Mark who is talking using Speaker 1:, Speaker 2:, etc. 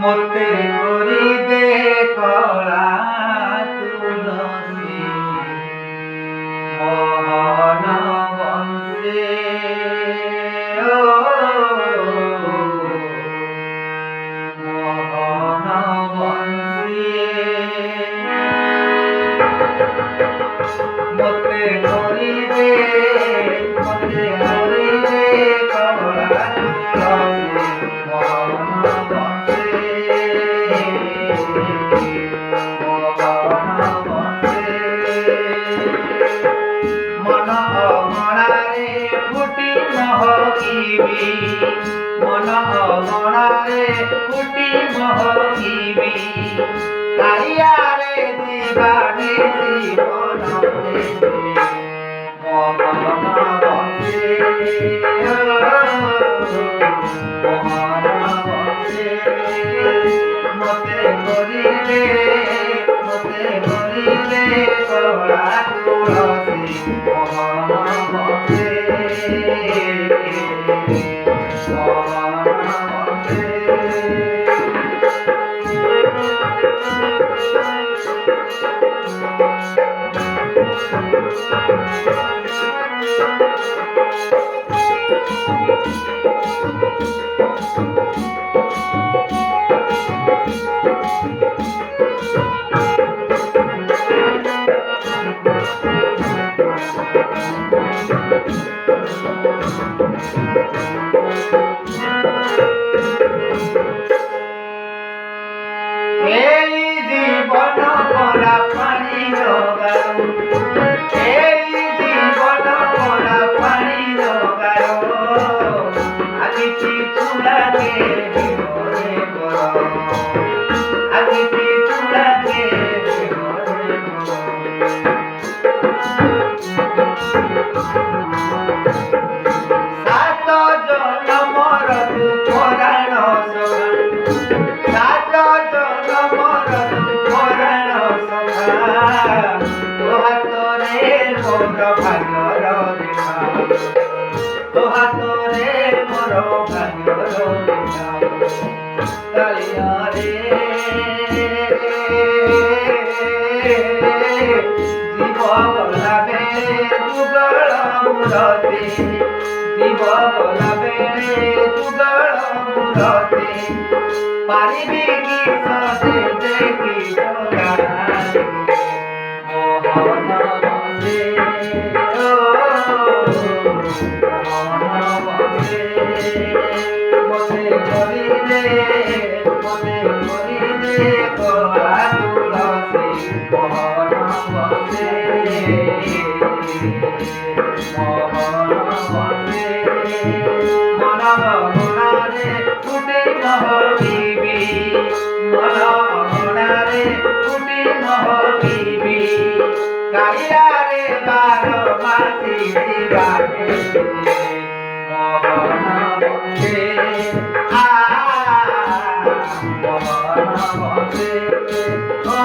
Speaker 1: মতে করি দে কলা তুলসী মোহন বংশে মোহন বংশে মতে করি দে কলা তুলসী মোহন মন অগণারে ফুটি মহকিবি মন অগণারে ফুটি মহকিবি কালিয়ারে দিবানে জীবন মোহন বংশে মোহন বংশে মতে করিলে কলা তুলসী মোহন বংশে মোহন বংশে এই জীবন পরা পানি জোগাও এই জীবন পরা পানি জোগাও আগে কিছু লাগে মরে বড় আগে কিছু লাগে মরে সাত জনমর পুরাণ সাত জনমর পুরাণ তোহাতরে মোর ভাগ্যর দেখা তোহাতরে মোর ভাগ্যর দেখা কালিয়ারে জীব গলা বেড়ে যুগল মূরতি জীব গলা বেড়ে যুগল মূরতি পারিবি কি সতে দেখি মোহন বংশে মোহন বংশে মতে করিলে কলা তুলসী মোহন বংশে মোহন বংশে মন অগণারে ফুটি মহকিবি মন অগণারে ফুটি মহকিবি কালিয়ারে বারো মাসি দিবানে মোহন বংশে মোহন বংশে ও